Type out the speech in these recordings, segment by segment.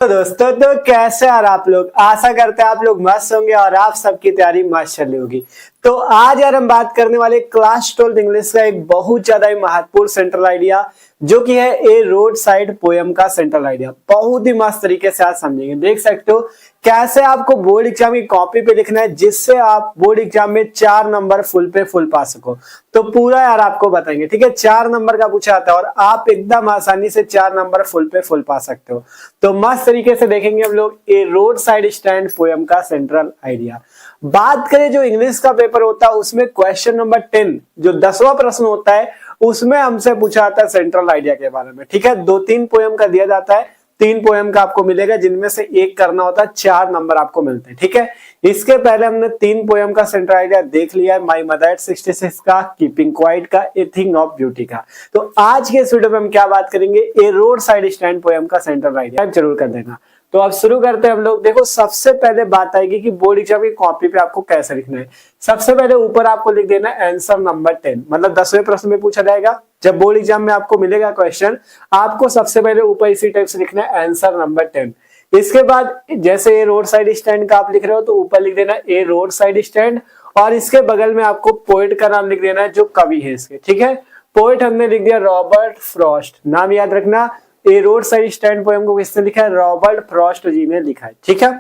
तो दोस्तों, तो कैसे यार आप लोग, आशा करते हैं आप लोग मस्त होंगे और आप सबकी तैयारी मस्त चल रही होगी। तो आज यार हम बात करने वाले क्लास 12 इंग्लिश का एक बहुत ज्यादा ही महत्वपूर्ण सेंट्रल आइडिया, जो कि है ए रोड साइड पोयम का सेंट्रल आइडिया। बहुत ही मस्त तरीके से आज समझेंगे। देख सकते हो कैसे आपको बोर्ड एग्जाम की कॉपी पे लिखना है, जिससे आप बोर्ड एग्जाम में 4 नंबर फुल पे फुल पा सको। तो पूरा यार आपको बताएंगे, ठीक है। 4 नंबर का पूछा आता है और आप एकदम आसानी से 4 नंबर फुल पे फुल पा सकते हो। तो मस्त तरीके से देखेंगे हम लोग ए रोड साइड स्टैंड पोयम का सेंट्रल आइडिया। बात करें जो इंग्लिश का पेपर होता है, उसमें क्वेश्चन नंबर 10 जो 10वां प्रश्न होता है, उसमें हमसे पूछा जाता है सेंट्रल आइडिया के बारे में, ठीक है। 2-3 पोयम का दिया जाता है, 3 पोयम का आपको मिलेगा, जिनमें से एक करना होता है, 4 नंबर आपको मिलते हैं, ठीक है। इसके पहले हमने 3 पोयम का सेंट्रल आइडिया देख लिया है, माई मदर 66 का, कीपिंग क्वाइट का, ए थिंग ऑफ ब्यूटी का। तो आज के इस वीडियो में हम क्या बात करेंगे, ए रोड साइड स्टैंड पोयम का सेंट्रल आइडिया जरूर कर देना। तो अब शुरू करते हैं हम लोग। देखो, सबसे पहले बात आएगी कि बोर्ड एग्जाम की कॉपी पे आपको कैसे लिखना है। सबसे पहले ऊपर आपको लिख देना आंसर नंबर 10, मतलब 10वें प्रश्न में पूछा जाएगा। जब बोर्ड एग्जाम में आपको मिलेगा क्वेश्चन, आपको सबसे पहले ऊपर इसी टाइप से लिखना है आंसर नंबर 10। इसके बाद जैसे ए रोड साइड स्टैंड का आप लिख रहे हो, तो ऊपर लिख देना ए रोड साइड स्टैंड, और इसके बगल में आपको पोएट का नाम लिख देना है, जो कवि है इसके, ठीक है। पोएट हमने लिख दिया रॉबर्ट फ्रॉस्ट, नाम याद रखना। ए रोड साइड स्टैंड पोएम को किसने लिखा है, रॉबर्ट फ्रॉस्ट जी ने लिखा है, ठीक है।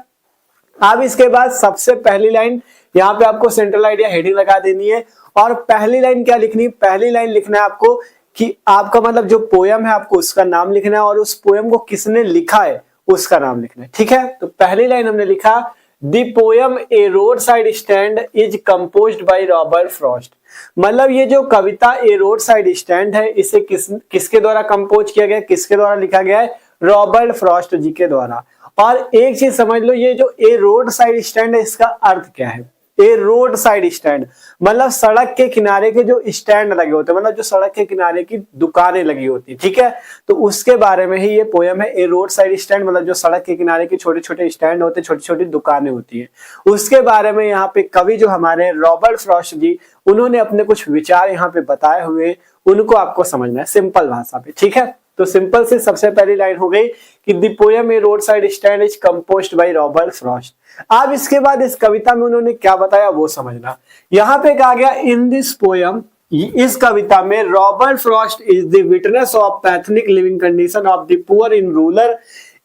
अब इसके बाद सबसे पहली लाइन, यहाँ पे आपको सेंट्रल आइडिया हेडिंग लगा देनी है, और पहली लाइन क्या लिखनी है, पहली लाइन लिखना है आपको कि आपका मतलब जो पोयम है आपको उसका नाम लिखना है, और उस पोयम को किसने लिखा है उसका नाम लिखना है, ठीक है। तो पहली लाइन हमने लिखा, the poem A road side stand is composed by Robert Frost. मतलब ये जो कविता ए रोड साइड स्टैंड है, इसे किसके द्वारा कंपोज किया गया, किसके द्वारा लिखा गया है, रॉबर्ट फ्रॉस्ट जी के द्वारा। और एक चीज समझ लो, ये जो ए रोड साइड स्टैंड है, इसका अर्थ क्या है। ए रोड साइड स्टैंड मतलब सड़क के किनारे के जो स्टैंड लगे होते हैं, मतलब जो सड़क के किनारे की दुकानें लगी होती है, ठीक है। तो उसके बारे में ही ये पोयम है, ए रोड साइड स्टैंड मतलब जो सड़क के किनारे की छोटे छोटे स्टैंड होते हैं, छोटी छोटी दुकानें होती है, उसके बारे में यहाँ पे कवि जो हमारे रॉबर्ट फ्रॉस्ट जी, उन्होंने अपने कुछ विचार यहाँ पे बताए हुए, उनको आपको समझना है सिंपल भाषा पे, ठीक है। तो सिंपल से सबसे पहली लाइन हो गई कि the poem A road side stand is composed by Robert Frost. अब इसके बाद इस कविता में उन्होंने क्या बताया वो समझना। यहाँ पे कहा गया इन दिस पोयम, इस कविता में Robert Frost is the witness of pathetic living condition of the poor in rural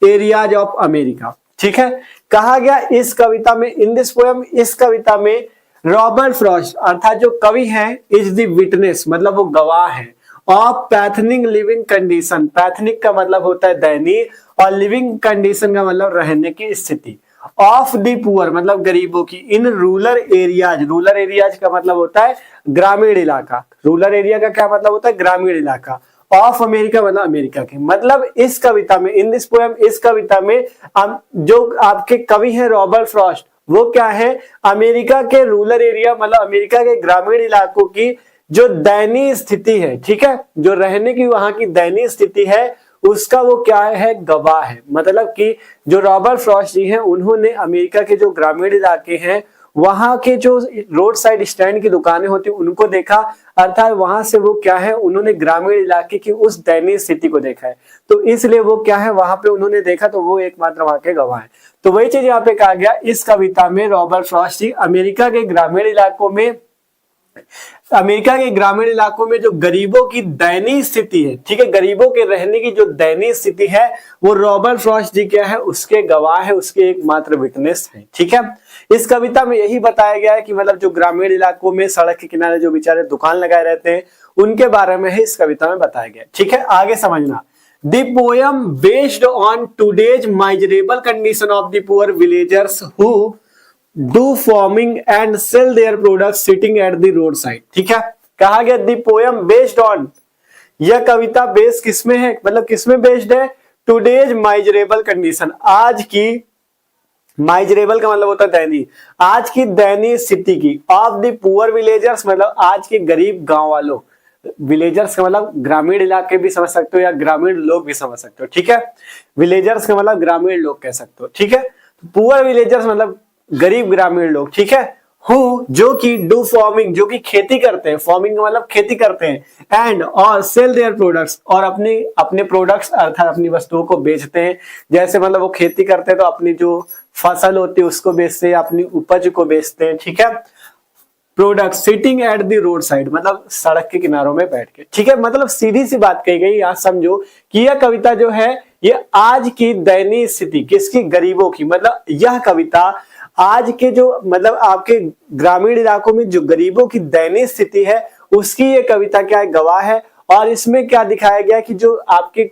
areas of America, ठीक है। कहा गया इस कविता में, इन दिस पोयम, इस कविता में रॉबर्ट फ्रॉस्ट अर्थात जो कवि है, इज द विटनेस मतलब वो गवाह है, ऑफ पैथनिक लिविंग कंडीशन, पैथनिक का मतलब होता है दयनीय, और लिविंग कंडीशन का मतलब रहने की स्थिति, ऑफ द पुअर मतलब गरीबों की, इन रूरल एरियाज, रूरल एरियाज का मतलब होता है ग्रामीण इलाका, रूरल एरिया का क्या मतलब होता है, ग्रामीण इलाका, ऑफ अमेरिका मतलब अमेरिका के। मतलब इस कविता में, इन दिस पोयम, इस कविता में जो आपके कवि हैं रॉबर्ट फ्रॉस्ट, वो क्या है, अमेरिका के रूरल एरिया मतलब अमेरिका के ग्रामीण इलाकों की जो दयनीय स्थिति है, ठीक है, जो रहने की वहां की दयनीय स्थिति है, उसका वो क्या है, गवाह है। मतलब कि जो रॉबर्ट फ्रॉस्ट जी हैं, उन्होंने अमेरिका के जो ग्रामीण इलाके हैं, वहां के जो रोड साइड स्टैंड की दुकानें होती हैं, उनको देखा, अर्थात वहां से वो क्या है, उन्होंने ग्रामीण इलाके की उस दयनीय स्थिति को देखा है, तो इसलिए वो क्या है, वहां पे उन्होंने देखा, तो वो एकमात्र वहां के गवाह है। तो वही चीज यहाँ पे कहा गया, इस कविता में रॉबर्ट फ्रॉस्ट जी अमेरिका के ग्रामीण इलाकों में, अमेरिका के ग्रामीण इलाकों में जो गरीबों की दयनीय स्थिति है, ठीक है, गरीबों के रहने की जो दयनीय स्थिति है, वो रॉबर्ट फ्रॉस्ट जी क्या है, उसके गवाह है, उसके एकमात्र विटनेस है, ठीक है। इस कविता में यही बताया गया है कि मतलब जो ग्रामीण इलाकों में सड़क के किनारे जो बेचारे दुकान लगाए रहते हैं, उनके बारे में ही इस कविता में बताया गया, ठीक है। आगे समझना, the poem based on today's miserable condition of the poor villagers who do farming and sell their products sitting at the roadside, ठीक है। कहा गया दी पोयम बेस्ड ऑन, यह कविता बेस किसमें है, मतलब किसमें बेस्ड है, टुडेज माइजरेबल कंडीशन, आज की, माइजरेबल का मतलब होता है दयनीय, आज की दयनीय स्थिति की, ऑफ द पुअर विलेजर्स मतलब आज के गरीब गांव वालों, विलेजर्स का मतलब ग्रामीण इलाके भी समझ सकते हो या ग्रामीण लोग भी समझ सकते हो, ठीक है। विलेजर्स का मतलब ग्रामीण लोग कह सकते हो, ठीक है। पुअर विलेजर्स मतलब गरीब ग्रामीण लोग, ठीक है। हु जो कि डू फार्मिंग जो कि खेती करते हैं, फार्मिंग का मतलब खेती करते हैं, एंड और सेल देयर प्रोडक्ट्स और अपने अपने प्रोडक्ट्स अर्थात अपनी वस्तुओं को बेचते हैं। जैसे मतलब वो खेती करते हैं तो अपनी जो फसल होती है उसको बेचते हैं, अपनी उपज को बेचते हैं, ठीक है। Product sitting at the road side मतलब सड़क के किनारों में बैठ के, ठीक है। मतलब सीधी सी बात कही गई, यहाँ समझो कि यह कविता जो है ये आज की दयनीय स्थिति किसकी, गरीबों की। मतलब यह कविता आज के जो मतलब आपके ग्रामीण इलाकों में जो गरीबों की दयनीय स्थिति है उसकी ये कविता क्या है, गवाह है। और इसमें क्या दिखाया गया कि जो आपके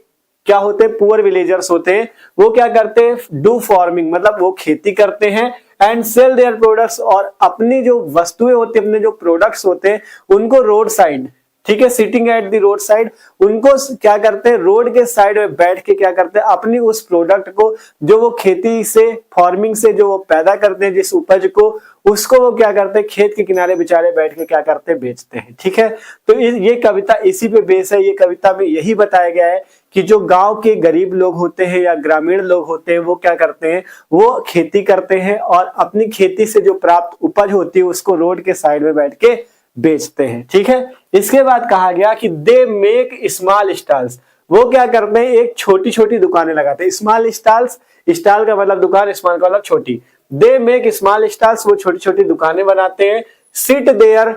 क्या होते हैं, पुअर विलेजर्स होते हैं, वो क्या करते हैं, डू फार्मिंग मतलब वो खेती करते हैं, एंड सेल देयर प्रोडक्ट्स और अपनी जो वस्तुएं होती है, अपने जो प्रोडक्ट्स होते हैं उनको रोड साइड, ठीक है, sitting at the road side, उनको क्या करते हैं, रोड के साइड में बैठ के क्या करते हैं, अपनी उस प्रोडक्ट को जो वो खेती से फार्मिंग से जो वो पैदा करते हैं जिस उपज को, उसको वो क्या करते हैं, खेत के किनारे बेचारे बैठ के क्या करते हैं, बेचते हैं, ठीक है। तो ये कविता इसी पे बेस है। ये कविता में यही बताया गया है कि जो गांव के गरीब लोग होते हैं या ग्रामीण लोग होते हैं वो क्या करते हैं, वो खेती करते हैं और अपनी खेती से जो प्राप्त उपज होती है उसको रोड के साइड में बैठ के बेचते हैं, ठीक है। इसके बाद कहा गया कि दे मेक स्मॉल स्टॉल्स, वो क्या करते हैं, एक छोटी छोटी दुकानें लगाते हैं। स्मॉल स्टॉल्स, स्टॉल का मतलब दुकान, स्मॉल का मतलब छोटी। दे मेक स्मॉल स्टॉल्स, वो छोटी छोटी दुकानें बनाते हैं। Sit there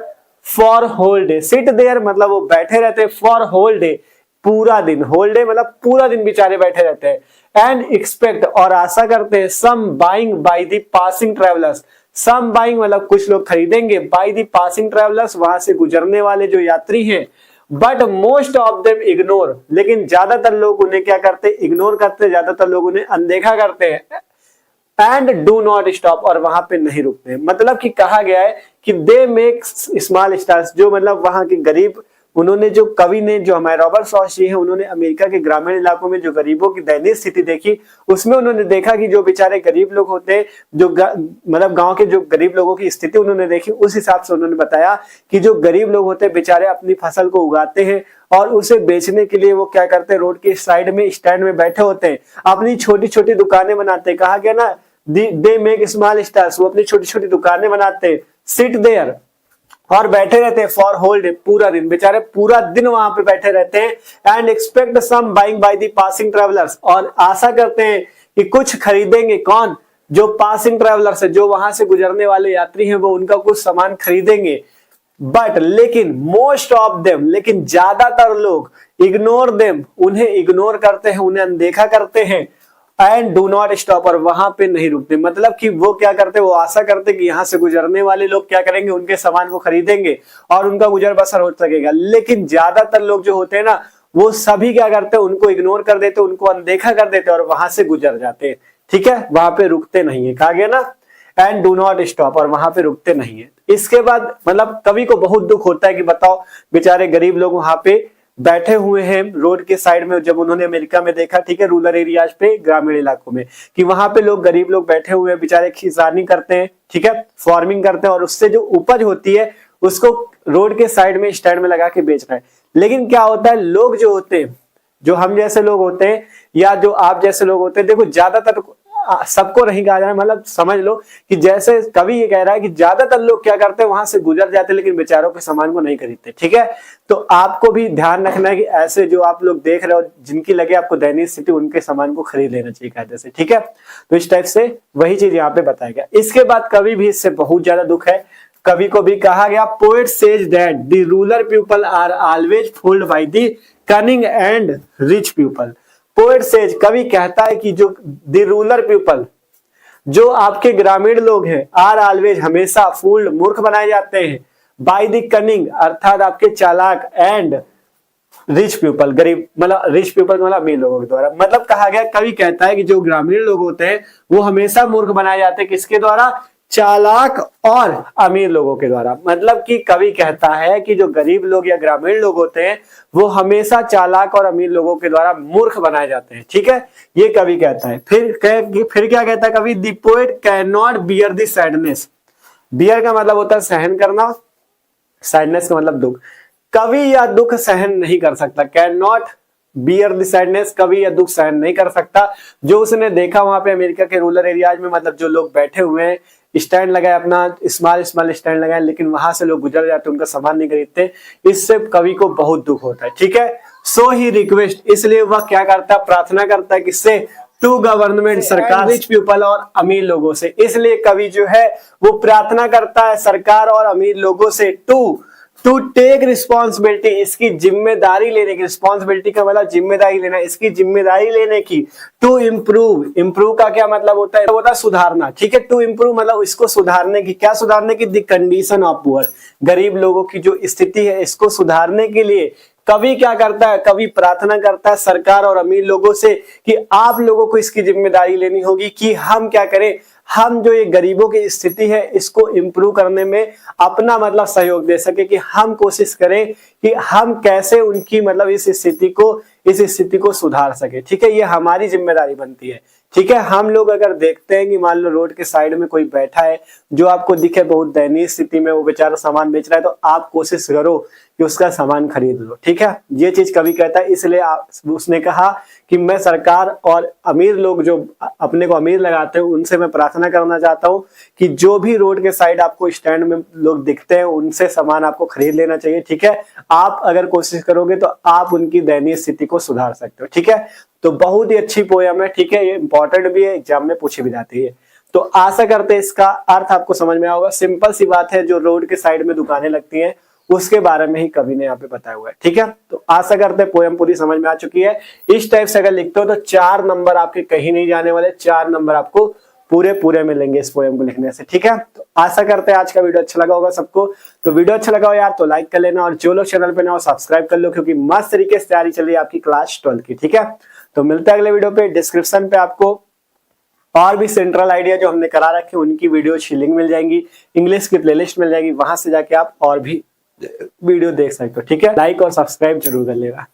for whole day, sit there मतलब वो बैठे रहते हैं, फॉर होल डे पूरा दिन, होल डे मतलब पूरा दिन बेचारे बैठे रहते हैं। एंड एक्सपेक्ट और आशा करते हैं, some buying by the passing travellers, some buying मतलब कुछ लोग खरीदेंगे, बाय द पासिंग ट्रेवलर्स वहां से गुजरने वाले जो यात्री हैं। But most of them ignore, लेकिन ज्यादातर लोग उन्हें क्या करते, इग्नोर करते, ज्यादातर लोग उन्हें अनदेखा करते हैं। एंड डू नॉट स्टॉप और वहां पे नहीं रुकते। मतलब कि कहा गया है कि दे मेक स्मॉल स्टार्स, जो मतलब वहां के गरीब, उन्होंने जो कवि ने, जो हमारे रॉबर्ट फ्रॉस्ट जी हैं, उन्होंने अमेरिका के ग्रामीण इलाकों में जो गरीबों की दयनीय स्थिति देखी, उसमें उन्होंने देखा कि जो बेचारे गरीब लोग होते हैं, जो मतलब गांव के जो गरीब लोगों की स्थिति उन्होंने देखी, उस हिसाब से उन्होंने बताया कि जो गरीब लोग होते हैं बेचारे अपनी फसल को उगाते हैं और उसे बेचने के लिए वो क्या करते हैं, रोड के साइड में स्टैंड में बैठे होते हैं, अपनी छोटी छोटी दुकानें बनाते हैं। कहा गया ना, दे मेक स्मॉल स्टॉल्स, वो अपनी छोटी छोटी दुकानें बनाते हैं। सिट देयर और बैठे रहते हैं, फॉर होल डे पूरा दिन, बेचारे पूरा दिन वहां पे बैठे रहते हैं। And expect some buying by the passing travellers और आशा करते हैं कि कुछ खरीदेंगे, कौन, जो पासिंग ट्रेवलर्स है, जो वहां से गुजरने वाले यात्री हैं, वो उनका कुछ सामान खरीदेंगे। बट लेकिन मोस्ट ऑफ देम, लेकिन ज्यादातर लोग इग्नोर देम, उन्हें इग्नोर करते हैं, उन्हें अनदेखा करते हैं। एंड डू नॉट स्टॉप और वहां पे नहीं रुकते, मतलब कि वो क्या करते, वो आशा करते कि यहाँ से गुजरने वाले लोग क्या करेंगे, उनके सामान को खरीदेंगे और उनका गुजर बसर हो सकेगा। लेकिन ज्यादातर लोग जो होते हैं ना, वो सभी क्या करते हैं, उनको इग्नोर कर देते, उनको अनदेखा कर देते और वहां से गुजर जाते हैं, ठीक है, वहां पे रुकते नहीं है। कहा गया ना, एंड डू नॉट स्टॉप और वहां पे रुकते नहीं है। इसके बाद मतलब कवि को बहुत दुख होता है कि बताओ बेचारे गरीब लोग वहां पे बैठे हुए हैं रोड के साइड में। जब उन्होंने अमेरिका में देखा, ठीक है, रूरल एरियाज पे, ग्रामीण इलाकों में, कि वहां पे लोग, गरीब लोग बैठे हुए हैं, बेचारे किसानी करते हैं, ठीक है, फार्मिंग करते हैं और उससे जो उपज होती है उसको रोड के साइड में स्टैंड में लगा के बेच रहे हैं। लेकिन क्या होता है, लोग जो होते हैं, जो हम जैसे लोग होते हैं या जो आप जैसे लोग होते हैं, देखो ज्यादातर, सबको नहीं कहा जा रहा, मतलब समझ लो कि जैसे कवि ये कह रहा है कि ज्यादातर लोग क्या करते हैं, वहां से गुजर जाते हैं लेकिन बेचारों के सामान को नहीं खरीदते, ठीक है। तो आपको भी ध्यान रखना है कि ऐसे जो आप लोग देख रहे हो, जिनकी लगे आपको दयनीय स्थिति, उनके सामान को खरीद लेना चाहिए कायदे से, ठीक है। तो इस टाइप से वही चीज यहाँ पे बताया गया। इसके बाद कवि भी इससे बहुत ज्यादा दुख है। कवि को भी कहा गया, poet says that the rural people are always fooled by the cunning and rich people. Poet says, कवि कहता है कि जो द रूरल पीपल, जो आपके ग्रामीण लोग हैं, आर ऑलवेज हमेशा, फूल्ड मूर्ख बनाए जाते हैं, बाय द कनिंग अर्थात आपके चालाक, एंड रिच पीपल गरीब, मतलब रिच पीपल मतलब अमीर लोगों के द्वारा। मतलब कहा गया, कवि कहता है कि जो ग्रामीण लोग होते हैं वो हमेशा मूर्ख बनाए जाते हैं, किसके द्वारा, चालाक और अमीर लोगों के द्वारा। मतलब कि कवि कहता है कि जो गरीब लोग या ग्रामीण लोग होते हैं वो हमेशा चालाक और अमीर लोगों के द्वारा मूर्ख बनाए जाते हैं, ठीक है, ये कवि कहता है। फिर क्या कहता है कवि, the poet can not bear the sadness. Bear का मतलब होता है सहन करना, सैडनेस का मतलब दुख। कवि या दुख सहन नहीं कर सकता, can not bear the sadness, कवि या दुख सहन नहीं कर सकता। जो उसने देखा वहां पे अमेरिका के रूरल एरियाज में, मतलब जो लोग बैठे हुए हैं स्टैंड लगाए, अपना स्मॉल स्मॉल स्टैंड लगाए, लेकिन वहां से लोग गुजर जाते, उनका सामान नहीं खरीदते। इससे कवि को बहुत दुख होता है, ठीक है। सो ही रिक्वेस्ट, इसलिए वह क्या करता है, प्रार्थना करता है किससे, टू गवर्नमेंट, सरकार, रिच पीपल और अमीर लोगों से। इसलिए कवि जो है वो प्रार्थना करता है सरकार और अमीर लोगों से टू टेक रिस्पॉन्सिबिलिटी, इसकी जिम्मेदारी लेने की। रिस्पॉन्सिबिलिटी का मतलब जिम्मेदारी लेना, इसकी जिम्मेदारी लेने की। टू इम्प्रूव का क्या मतलब होता है, होता है सुधारना, ठीक है। टू इम्प्रूव मतलब इसको सुधारने की, क्या सुधारने की, द कंडीशन ऑफ पुअर, गरीब लोगों की जो स्थिति है इसको सुधारने के लिए कवि क्या करता है, कवि प्रार्थना करता है सरकार और अमीर लोगों से कि आप लोगों को इसकी जिम्मेदारी लेनी होगी कि हम क्या करें, हम जो ये गरीबों की स्थिति है इसको इम्प्रूव करने में अपना मतलब सहयोग दे सके, कि हम कोशिश करें कि हम कैसे उनकी मतलब इस स्थिति को सुधार सके, ठीक है। ये हमारी जिम्मेदारी बनती है, ठीक है। हम लोग अगर देखते हैं कि मान लो रोड के साइड में कोई बैठा है जो आपको दिखे बहुत दयनीय स्थिति में, वो बेचारा सामान बेच रहा है, तो आप कोशिश करो कि उसका सामान खरीद लो, ठीक है। ये चीज कवि कहता है। इसलिए उसने कहा कि मैं सरकार और अमीर लोग जो अपने को अमीर लगाते हैं उनसे मैं प्रार्थना करना चाहता हूं कि जो भी रोड के साइड आपको स्टैंड में लोग दिखते हैं उनसे सामान आपको खरीद लेना चाहिए, ठीक है। आप अगर कोशिश करोगे तो आप उनकी दयनीय स्थिति को सुधार सकते हो, ठीक है। तो बहुत ही अच्छी पोयम है, ठीक है। ये इंपॉर्टेंट भी है, एग्जाम में पूछी भी जाती है। तो आशा करते हैं इसका अर्थ आपको समझ में आया होगा। सिंपल सी बात है, जो रोड के साइड में दुकानें लगती हैं उसके बारे में ही कवि ने यहाँ पे बताया हुआ है, ठीक है। तो आशा करते हैं पोयम पूरी समझ में आ चुकी है। इस टाइप से अगर लिखते हो तो 4 नंबर आपके कहीं नहीं जाने वाले, 4 नंबर आपको पूरे मिलेंगे इस पोयम को लिखने से, ठीक है। तो आशा करते हैं आज का वीडियो अच्छा लगा होगा सबको। तो वीडियो अच्छा लगा हो यार तो लाइक कर लेना, और जो लोग चैनल पे ना हो सब्सक्राइब कर लो, क्योंकि मस्त तरीके से तैयारी चल रही है आपकी क्लास 12 की, ठीक है। तो मिलते हैं अगले वीडियो पे। डिस्क्रिप्शन पे आपको और भी सेंट्रल आइडिया जो हमने करा रखे उनकी वीडियो की लिंक मिल जाएंगी, इंग्लिश की प्लेलिस्ट मिल जाएगी, वहां से जाके आप और भी वीडियो देख सकते हो, ठीक है। लाइक और सब्सक्राइब जरूर कर लेगा।